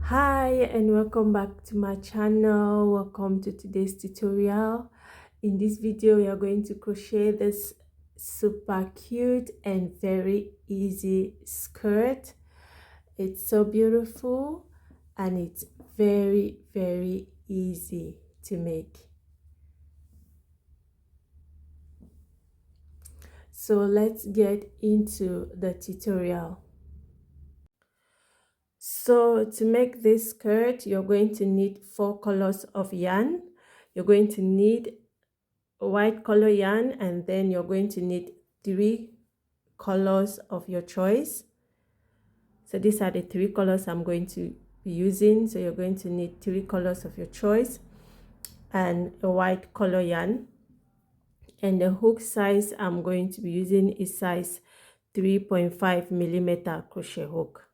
Hi and welcome back to my channel. Welcome to today's tutorial. In this video we are going to crochet this super cute and very easy skirt. It's so beautiful and it's very easy to make. So let's get into the tutorial. So to make this skirt, you're going to need 4 colors of yarn. You're going to need white color yarn, and then you're going to need 3 colors of your choice. So these are the 3 colors I'm going to be using. So you're going to need 3 colors of your choice and a white color yarn. And the hook size I'm going to be using is size 3.5 millimeter crochet hook.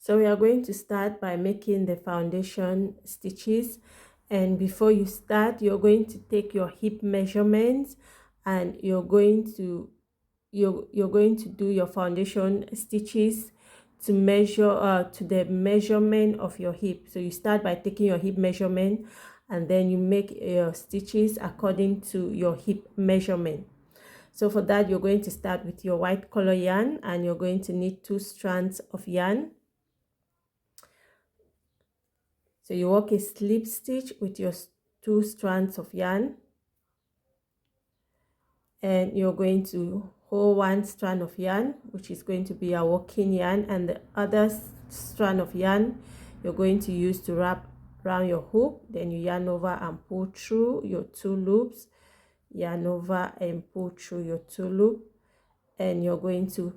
So we are going to start by making the foundation stitches, and before you start you're going to take your hip measurements and you're going to do your foundation stitches to measure to the measurement of your hip. So you start by taking your hip measurement and then you make your stitches according to your hip measurement. So for that you're going to start with your white color yarn, and you're going to need 2 strands of yarn. So you work a slip stitch with your 2 strands of yarn, and you're going to hold 1 strand of yarn, which is going to be a working yarn, and the other strand of yarn you're going to use to wrap around your hook. Then you yarn over and pull through your 2 loops, yarn over and pull through your 2 loops, and you're going to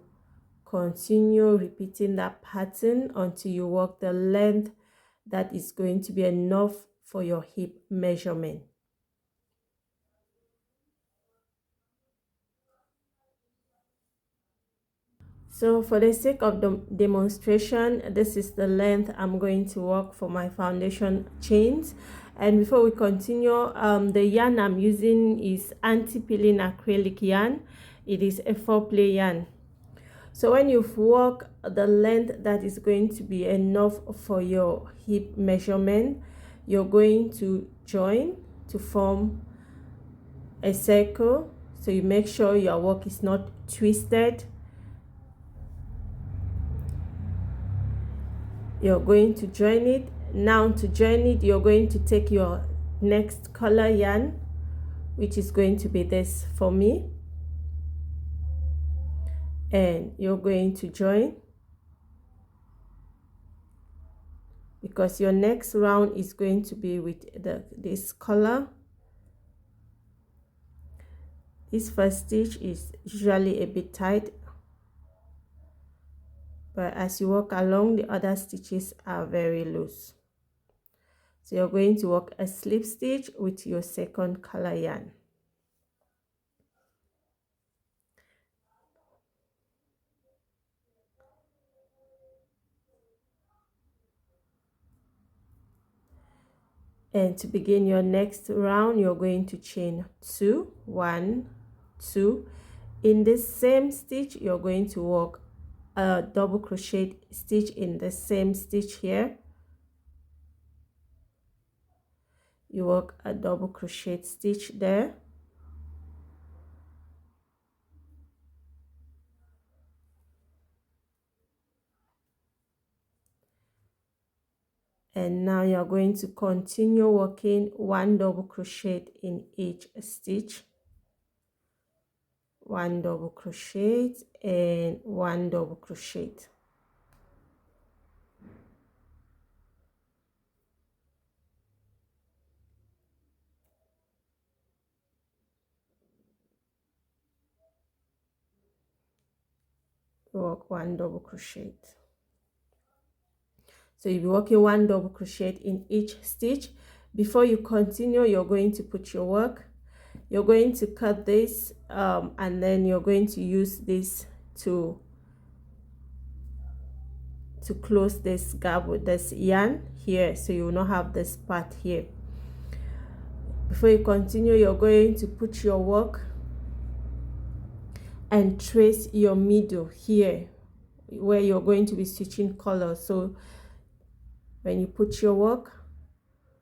continue repeating that pattern until you work the length that is going to be enough for your hip measurement. So for the sake of the demonstration, this is the length I'm going to work for my foundation chains. And before we continue, the yarn I'm using is anti-peeling acrylic yarn. It is a 4-play yarn. So when you've worked the length that is going to be enough for your hip measurement, you're going to join to form a circle. So you make sure your work is not twisted. You're going to join it. Now to join it, you're going to take your next color yarn, which is going to be this for me, and you're going to join, because your next round is going to be with this color. This first stitch is usually a bit tight, but as you work along, the other stitches are very loose. So you're going to work a slip stitch with your second color yarn. And to begin your next round, you're going to chain 2, 1, 2. In this same stitch, you're going to work a double crochet stitch in the same stitch here. You work a double crochet stitch there. And now you're going to continue working 1 double crochet in each stitch. 1 double crochet and 1 double crochet. Work 1 double crochet. So you'll be working 1 double crochet in each stitch. Before you continue, you're going to put your work. You're going to cut this and then you're going to use this to close this gap with this yarn here, so you will not have this part here. Before you continue, you're going to put your work and trace your middle here where you're going to be switching colors. So when you put your work,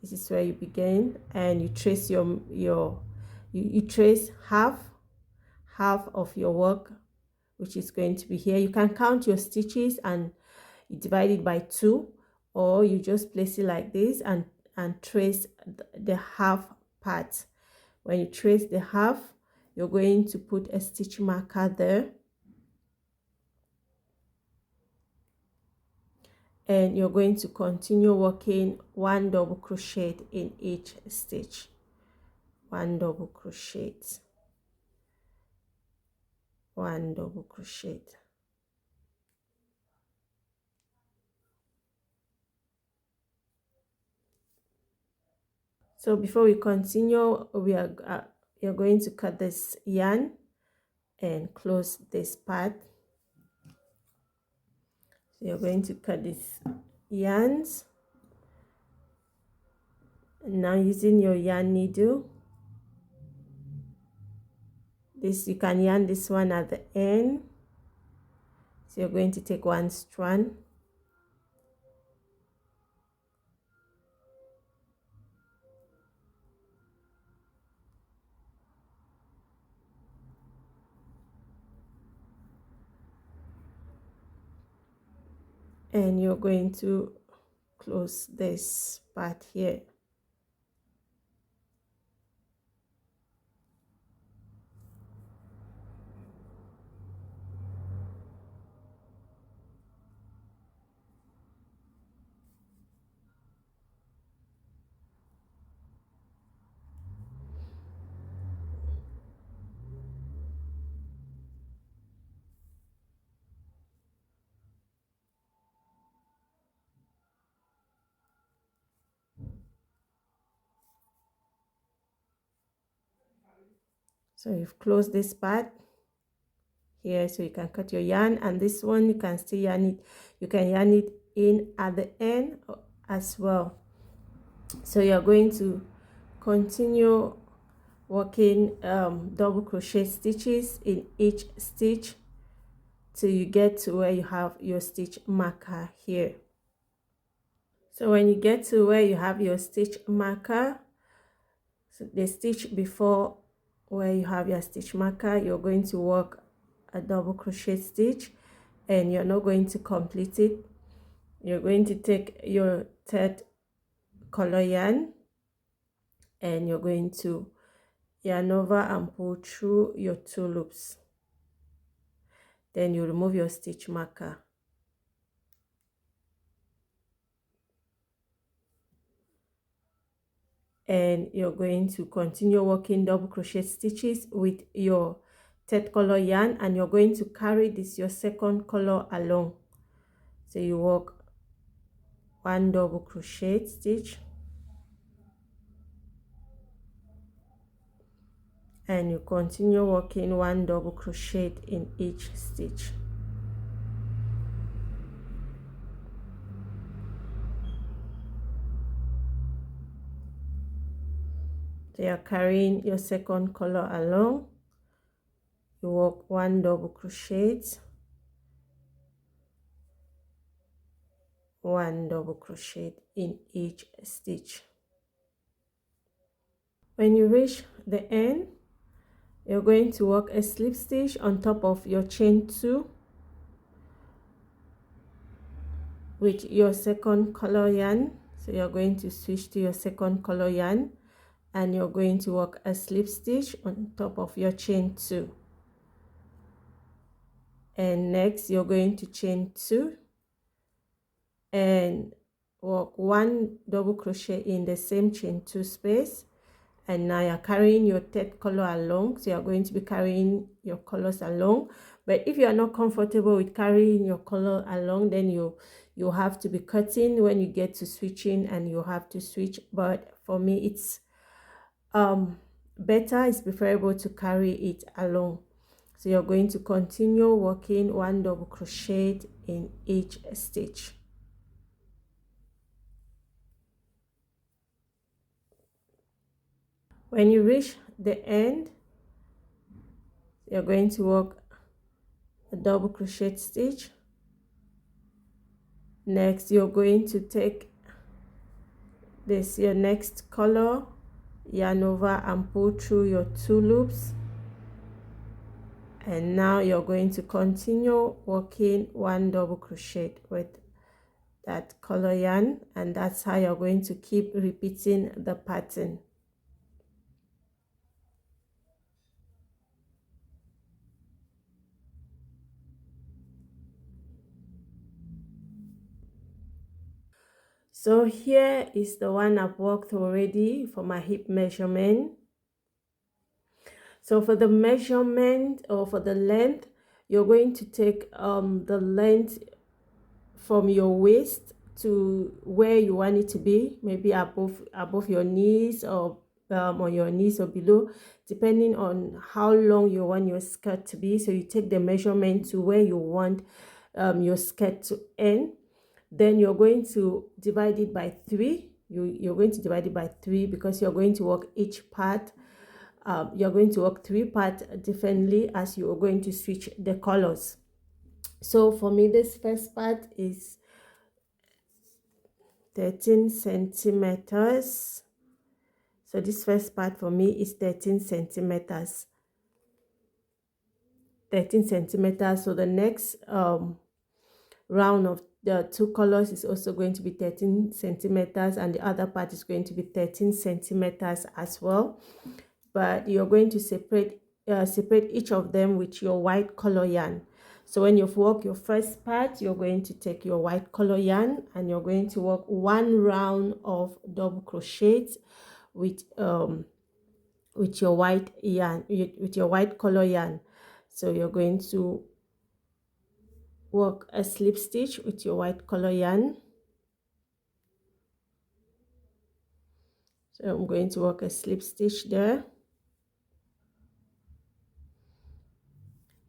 this is where you begin, and you trace you trace half of your work, which is going to be here. You can count your stitches and you divide it by 2, or you just place it like this and trace the half part. When you trace the half, you're going to put a stitch marker there, and you're going to continue working 1 double crochet in each stitch. 1 double crochet, 1 double crochet. So before we continue, you're going to cut this yarn and close this part. So you're going to cut these yarns, and now using your yarn needle, this you can yarn this one at the end. So you're going to take 1 strand, and you're going to close this part here. So you've closed this part here, so you can cut your yarn, and this one you can still yarn it. You can yarn it in at the end as well. So you're going to continue working double crochet stitches in each stitch till you get to where you have your stitch marker here. So when you get to where you have your stitch marker, so the stitch before where you have your stitch marker, you're going to work a double crochet stitch, and you're not going to complete it. You're going to take your 3rd color yarn, and you're going to yarn over and pull through your 2 loops. Then you remove your stitch marker, and you're going to continue working double crochet stitches with your 3rd color yarn, and you're going to carry this your 2nd color along. So you work 1 double crochet stitch, and you continue working 1 double crochet in each stitch. So you're carrying your 2nd color along, you work 1 double crochet, 1 double crochet in each stitch. When you reach the end, you're going to work a slip stitch on top of your chain 2 with your 2nd color yarn. So you're going to switch to your 2nd color yarn, and you're going to work a slip stitch on top of your chain 2. And next you're going to chain 2 and work 1 double crochet in the same chain 2 space. And now you're carrying your 3rd color along, so you're going to be carrying your colors along. But if you are not comfortable with carrying your color along, then you have to be cutting when you get to switching, and you have to switch. But for me, it's better, it's preferable to carry it along. So you're going to continue working 1 double crochet in each stitch. When you reach the end, you're going to work a double crochet stitch. Next, you're going to take this your next color, yarn over and pull through your 2 loops, and now you're going to continue working 1 double crochet with that color yarn, and that's how you're going to keep repeating the pattern. So here is the one I've worked already for my hip measurement. So for the measurement, or for the length, you're going to take the length from your waist to where you want it to be, maybe above your knees, or on your knees or below, depending on how long you want your skirt to be. So you take the measurement to where you want your skirt to end. Then you're going to divide it by 3. You're going to divide it by 3 because you're going to work each part. You're going to work 3 parts differently as you are going to switch the colors. So for me, this first part is 13 centimeters. So this first part for me is 13 centimeters. 13 centimeters. So the next round of the 2 colors is also going to be 13 centimeters, and the other part is going to be 13 centimeters as well. But you're going to separate each of them with your white color yarn. So when you've worked your first part, you're going to take your white color yarn and you're going to work 1 round of double crochets with your white yarn, with your white color yarn. So you're going to work a slip stitch with your white color yarn. So I'm going to work a slip stitch there.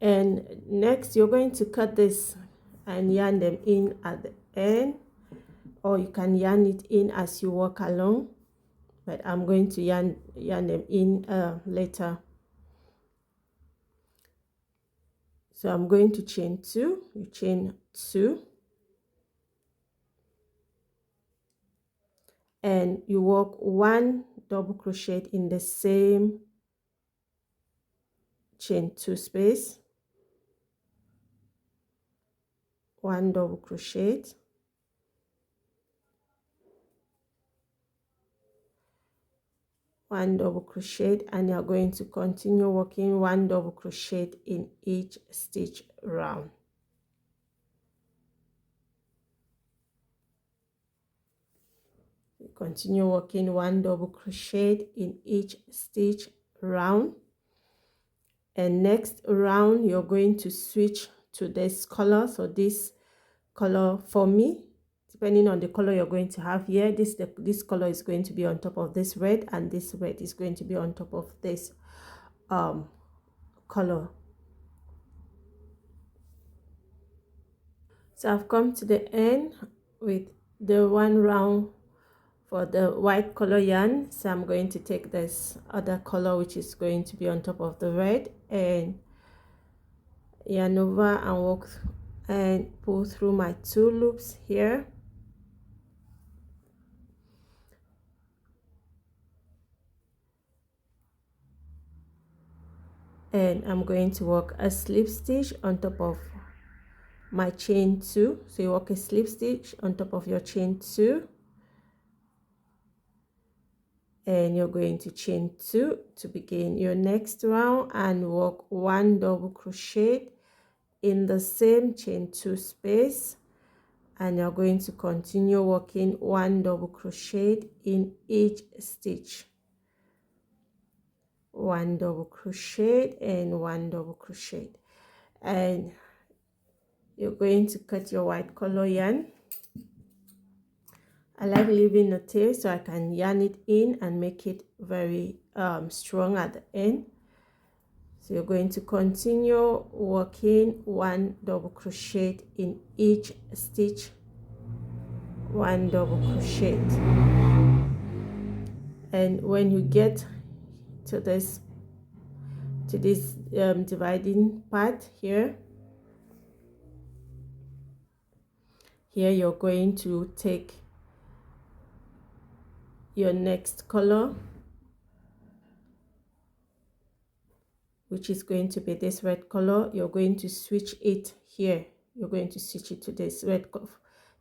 And next you're going to cut this and yarn them in at the end, or you can yarn it in as you walk along, but I'm going to yarn them in later. So I'm going to chain 2, you chain 2, and you work 1 double crochet in the same chain 2 space, 1 double crochet, 1 double crochet, and you're going to continue working 1 double crochet in each stitch round. Continue working 1 double crochet in each stitch round, and next round you're going to switch to this color. So this color, for me, depending on the color you're going to have here, this color is going to be on top of this red, and this red is going to be on top of this color. So I've come to the end with the 1 round for the white color yarn. So I'm going to take this other color, which is going to be on top of the red, and yarn over and work and pull through my 2 loops here. And I'm going to work a slip stitch on top of my chain 2. So you work a slip stitch on top of your chain 2, and you're going to chain 2 to begin your next round, and work 1 double crochet in the same chain 2 space, and you're going to continue working 1 double crochet in each stitch, 1 double crochet and 1 double crochet. And you're going to cut your white color yarn. I like leaving a tail so I can yarn it in and make it very strong at the end. So you're going to continue working 1 double crochet in each stitch, 1 double crochet. And when you get to this dividing part here, you're going to take your next color, which is going to be this red color. You're going to switch it here. You're going to switch it to this red color,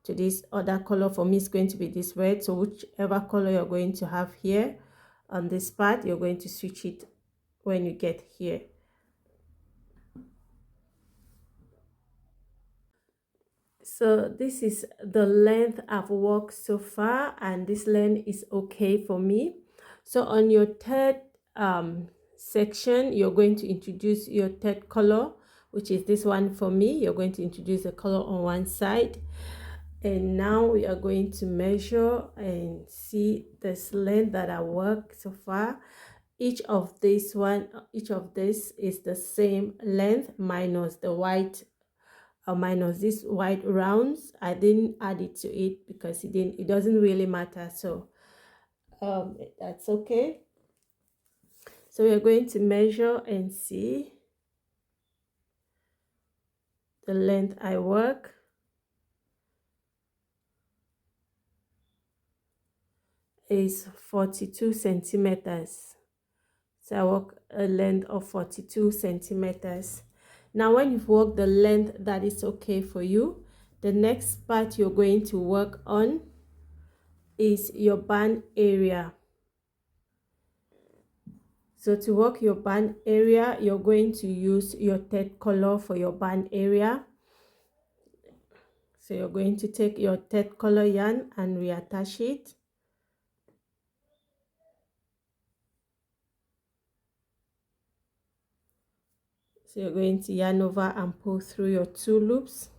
to this other color. For me, it's going to be this red. So whichever color you're going to have here on this part, you're going to switch it when you get here. So this is the length I've worked so far, and this length is okay for me. So on your third section, you're going to introduce your third color, which is this one for me. You're going to introduce a color on one side, and now we are going to measure and see this length that I worked so far. Each of this is the same length minus the white, minus this white rounds. I didn't add it to it because it doesn't really matter, so that's okay. So we're going to measure and see the length I work. Is 42 centimeters. So I work a length of 42 centimeters. Now when you've worked the length that is okay for you, the next part you're going to work on is your band area. So to work your band area, you're going to use your third color for your band area. So you're going to take your third color yarn and reattach it. So you're going to yarn over and pull through your 2 loops.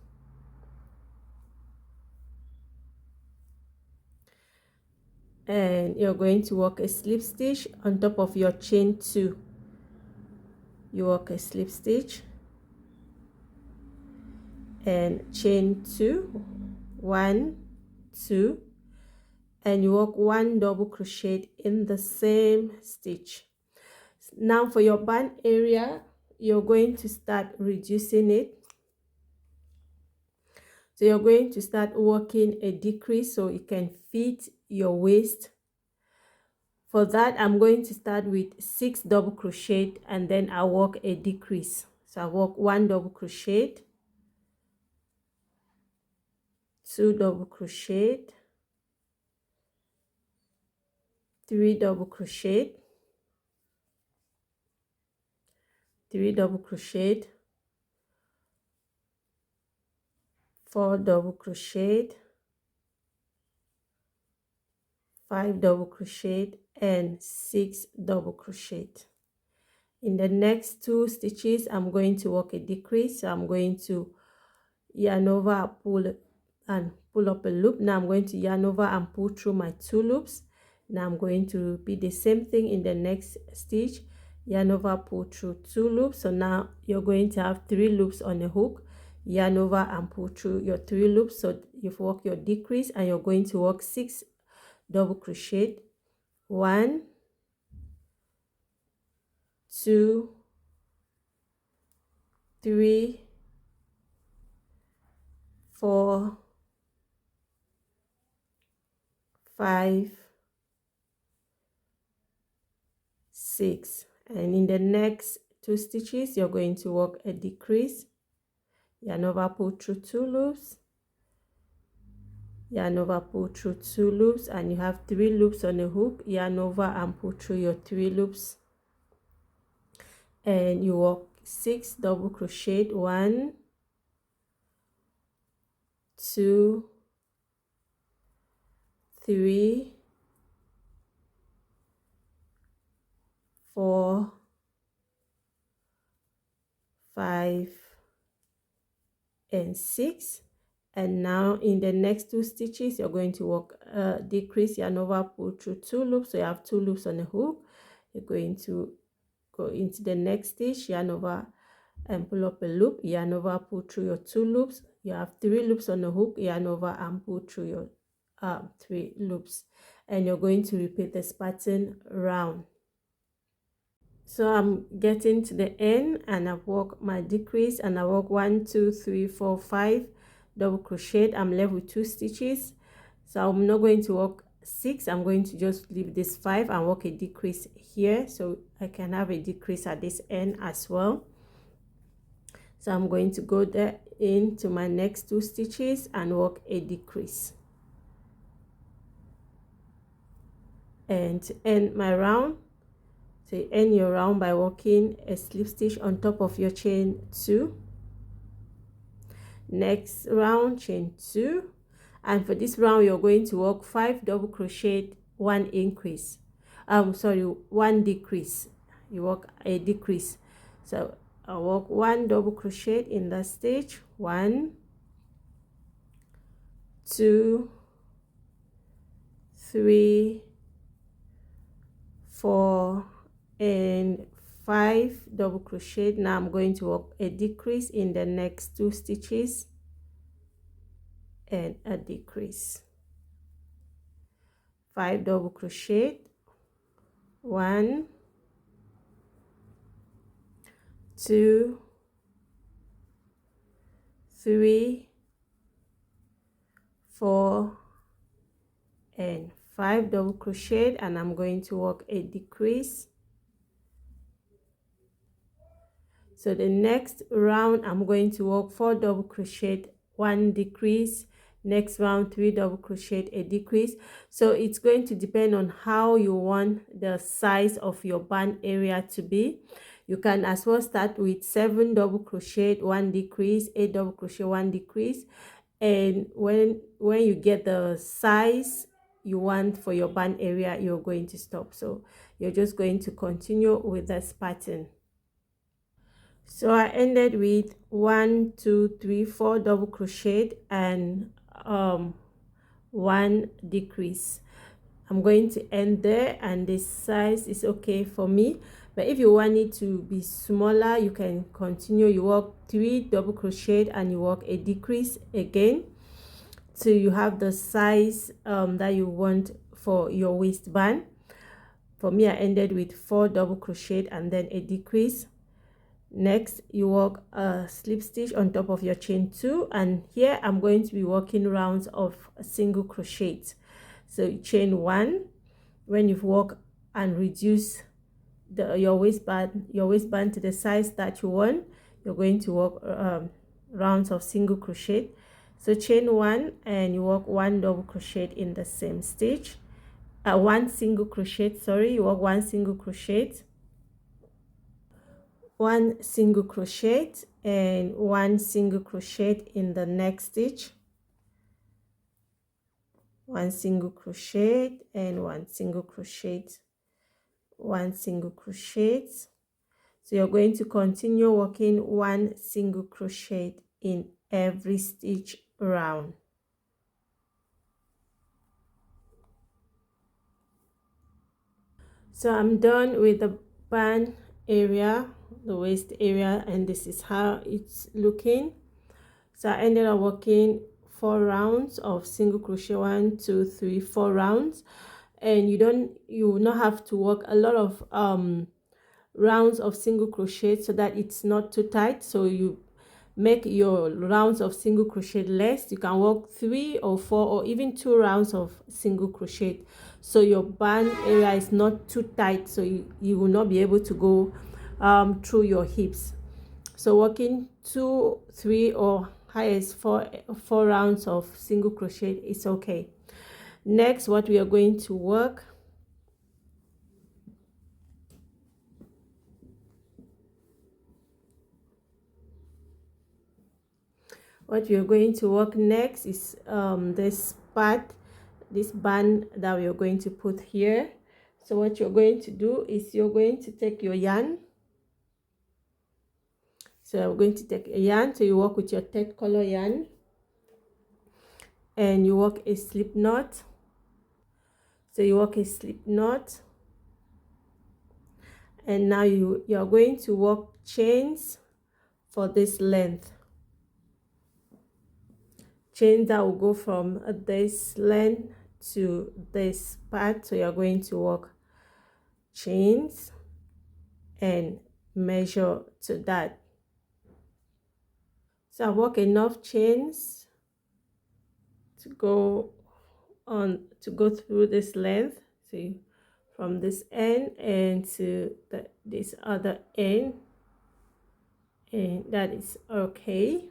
And you're going to work a slip stitch on top of your chain 2. You work a slip stitch and chain 2, 1, 2, and you work 1 double crochet in the same stitch. Now for your band area, you're going to start reducing it. So you're going to start working a decrease so it can fit your waist. For that, I'm going to start with 6 double crochet and then I work a decrease. So I work 1 double crochet, 2 double crochet, 3 double crochet, 3 double crochet, 4 double crochet, 5 double crochet, and 6 double crochet. In the next 2 stitches, I'm going to work a decrease. So I'm going to yarn over, pull up a loop. Now I'm going to yarn over and pull through my 2 loops. Now I'm going to repeat the same thing in the next stitch. Yarn over, pull through 2 loops. So now you're going to have 3 loops on a hook. Yarn over and pull through your 3 loops. So you've worked your decrease and you're going to work 6 double crochet. 1, 2, 3, 4, 5, 6, and in the next 2 stitches you're going to work a decrease. Yarn over, pull through 2 loops, yarn over, pull through 2 loops, and you have 3 loops on a hook. Yarn over and pull through your 3 loops, and you work 6 double crochet. 1, 2, 3, 4, 5, and 6. And now in the next 2 stitches you're going to work a decrease. Yarn over, pull through 2 loops, so you have 2 loops on a hook. You're going to go into the next stitch, yarn over and pull up a loop, yarn over, pull through your 2 loops. You have 3 loops on the hook, yarn over and pull through your 3 loops, and you're going to repeat this pattern round. So I'm getting to the end and I've worked my decrease and I work 1, 2, 3, 4, 5 double crochet. I'm left with 2 stitches, so I'm not going to work 6, I'm going to just leave this 5 and work a decrease here, so I can have a decrease at this end as well. So I'm going to go there into my next 2 stitches and work a decrease. And to end my round, so you end your round by working a slip stitch on top of your chain 2. Next round, chain 2, and for this round you're going to work 5 double crochet, 1 increase, 1 decrease. You work a decrease, so I work 1 double crochet in the stitch, 1, 2, 3, 4 and 5 double crochet. Now I'm going to work a decrease in the next 2 stitches and a decrease, 5 double crochet, 1, 2, 3, 4 and 5 double crochet, and I'm going to work a decrease. So the next round I'm going to work 4 double crochet, 1 decrease. Next round 3 double crochet, a decrease. So it's going to depend on how you want the size of your band area to be. You can as well start with 7 double crochet, 1 decrease, 8 double crochet, 1 decrease, and when you get the size you want for your band area, you're going to stop. So you're just going to continue with this pattern. So I ended with 1, 2, 3, 4 double crochet and 1 decrease. I'm going to end there, and this size is okay for me, but if you want it to be smaller, you can continue. You work 3 double crochet and you work a decrease again, so you have the size that you want for your waistband. For me, I ended with 4 double crochet and then a decrease. Next, you work a slip stitch on top of your chain 2, and here I'm going to be working rounds of a single crochet. So you chain 1 when you've worked and reduce your waistband to the size that you want. You're going to work rounds of single crochet. So chain 1 and you work 1 double crochet in the same stitch, 1 single crochet, sorry, you work 1 single crochet, 1 single crochet and 1 single crochet in the next stitch, 1 single crochet and 1 single crochet, 1 single crochet. So you're going to continue working 1 single crochet in every stitch round. So I'm done with the band area, the waist area, and this is how it's looking. So I ended up working 4 rounds of single crochet, 1, 2, 3, 4 rounds, and you will not have to work a lot of rounds of single crochet so that it's not too tight. So you make your rounds of single crochet less. You can work 3 or 4 or even 2 rounds of single crochet, so your band area is not too tight, so you will not be able to go through your hips. So working 2, 3 or highest 4 rounds of single crochet is okay. Next, what we are going to work, next is this part, this band that we are going to put here. So what you're going to do is you're going to take your yarn. So I'm going to take a yarn, so you work with your 3rd color yarn and you work a slip knot. So you work a slip knot, and now you're going to work chains for this length, chains that will go from this length to this part. So you're going to work chains and measure to that. So I work enough chains to go on to go through this length, see, from this end and to this other end, and that is okay.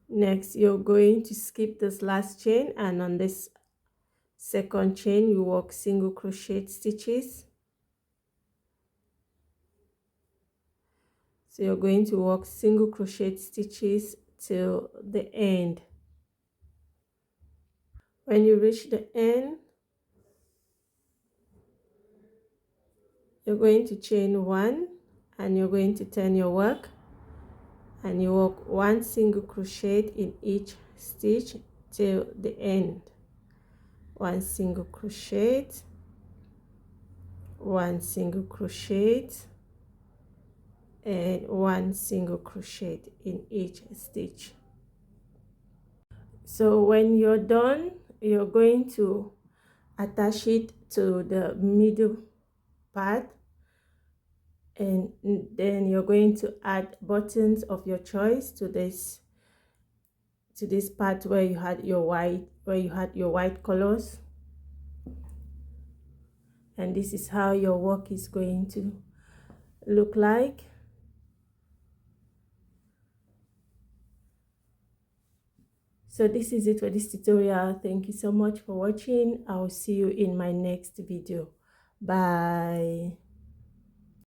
Next, you're going to skip this last chain, and on this second chain you work single crochet stitches. So you're going to work single crochet stitches till the end. When you reach the end, you're going to chain one, and you're going to turn your work, and you work one single crochet in each stitch till the end. One single crochet, one single crochet, and one single crochet in each stitch. So when you're done, you're going to attach it to the middle part, and then you're going to add buttons of your choice to this part where you had your white colors. And this is how your work is going to look like. So this is it for this tutorial. Thank you so much for watching. I'll see you in my next video. Bye.